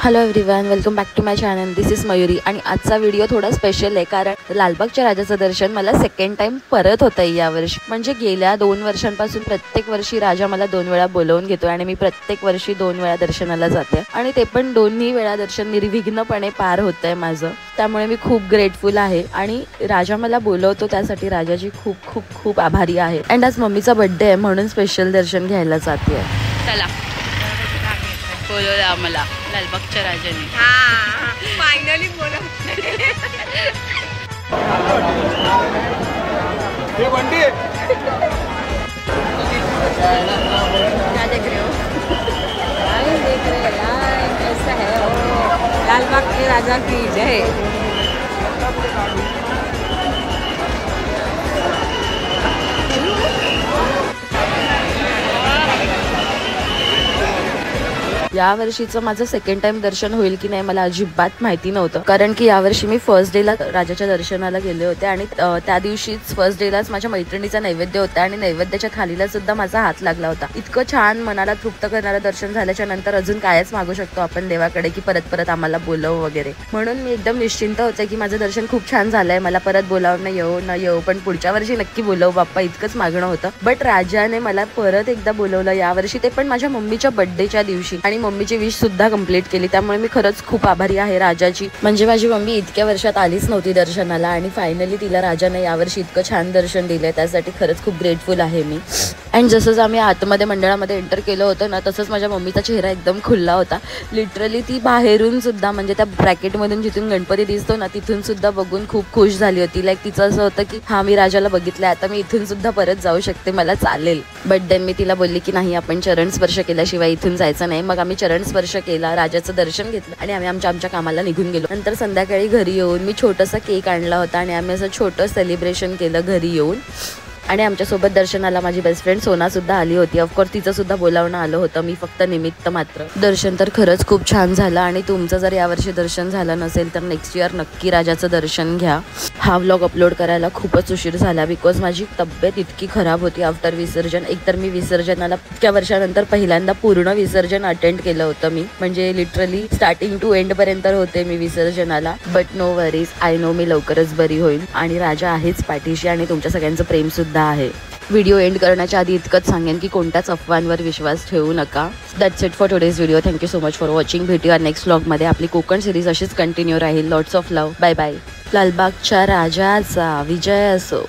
Hello everyone, welcome back to my channel. This is Mayuri. आणि आजचा video थोडा special आहे कारण लालबागच्या राजाचं दर्शन मला सेकंड टाइम परत होत आहे यावर्षी. म्हणजे गेल्या 2 वर्षांपासून प्रत्येक वर्षी राजा मला 2 वेळा बोलवून घेतो आणि मी प्रत्येक वर्षी 2 वेळा दर्शनाला जाते आणि ते पण दोन्ही वेळा दर्शन निर्विघ्नपणे पार होतंय माझं. त्यामुळे मी खूप ग्रेटफुल आहे आणि राजा मला बोलवतो त्यासाठी राजाची खूप खूप खूप आभारी आहे. अँड आज मम्मीचा बर्थडे आहे म्हणून स्पेशल दर्शन घ्यायला जाते. चला, बोलवलं आम्हाला लालबागच्या राजाने. फायनली बोलवलं. क्या देख रहे हो? देख रहे हैं यार, कैसा है लालबाग के राजा की जय. या वर्षीचं माझं सेकंड टाइम दर्शन होईल की नाही मला अजिबात माहिती नव्हतं, कारण की यावर्षी मी फर्स्ट डेला राजाच्या दर्शनाला गेले होते आणि त्या दिवशीच फर्स्ट डेलाच माझ्या मैत्रिणीचा नैवेद्य होता आणि नैवेद्याच्या थालीला सुद्धा माझा हात लागला होता. इतकं छान मनाला तृप्त करणारं दर्शन झाल्याच्या नंतर अजून कायच मागू शकतो आपण देवाकडे की परत परत आम्हाला बोलव वगैरे. म्हणून मी एकदम निश्चिंत होते की माझं दर्शन खूप छान झालंय, मला परत बोलावं न येऊ पण पुढच्या वर्षी नक्की बोलव बाप्पा, इतकंच मागणं होतं. बट राजाने मला परत एकदा बोलवलं यावर्षी, ते पण माझ्या मम्मीच्या बर्थडेच्या दिवशी, आणि मम्मीची विश सुद्धा कंप्लीट केली. त्यामुळे मी खरंच खूप आभारी आहे राजाची. म्हणजे माझी मम्मी इतक्या वर्षात आलीच नव्हती दर्शनाला आणि फायनली तिला राजाने यावर्षी इतकं छान दर्शन दिलंय, त्यासाठी खरंच खूप ग्रेटफुल आहे मी. अँड जसंच आम्ही आतमध्ये मंडळामध्ये एंटर केलं होतं ना, तसंच माझ्या मम्मीचा चेहरा एकदम खुलला होता. लिटरली ती बाहेरून सुद्धा, म्हणजे त्या ब्रॅकेटमधून जिथून गणपती दिसतो ना तिथून सुद्धा बघून खूप खुश झाली होती. लाईक तिचं असं होतं की हा मी राजाला बघितलंय, आता मी इथून सुद्धा परत जाऊ शकते, मला चालेल. बट देन मी तिला बोलली की नाही, आपण चरण स्पर्श केल्याशिवाय इथून जायचं नाही. मग आम्ही चरण स्पर्श केला, राजाचं दर्शन घेतलं आणि आम्ही आमच्या कामाला निघून गेलो. नंतर संध्याकाळी घरी येऊन मी छोटासा केक आणला होता आणि आम्ही असं छोटं सेलिब्रेशन केलं घरी येऊन. आणि आमच्यासोबत दर्शनाला माझी बेस्ट फ्रेंड सोना सुद्धा आली होती. ऑफकोर्स तिचं सुद्धा बोलावणं आलं होतं, मी फक्त निमित्त मात्र. दर्शन तर खरंच खूप छान झालं आणि तुमचं जर यावर्षी दर्शन झालं नसेल तर नेक्स्ट इयर नक्की राजाचं दर्शन घ्या. हा व्लॉग अपलोड करायला खूपच उशीर झाला बिकॉज माझी तब्येत इतकी खराब होती आफ्टर विसर्जन. एकतर मी विसर्जनाला इतक्या वर्षानंतर पहिल्यांदा पूर्ण विसर्जन अटेंड केलं होतं मी, म्हणजे लिटरली स्टार्टिंग टू एंड पर्यंत होते मी विसर्जनाला. But no worries, I know मी लवकरच बरी होईल आणि राजा आहेच पाठीशी आणि तुमच्या सगळ्यांचं प्रेम सुद्धा आहे. व्हिडिओ एंड करण्याच्या आधी इतकंच सांगेन की कोणत्याच अफवांवर विश्वास ठेवू नका. That's it for today's video. Thank you so much for watching. भेटूया नेक्स्ट व्लॉगमध्ये. आपली कोकण सिरीज अशीच कंटिन्यू राहील. Lots of love. Bye bye. लालबागच्या राजाचा विजय असो.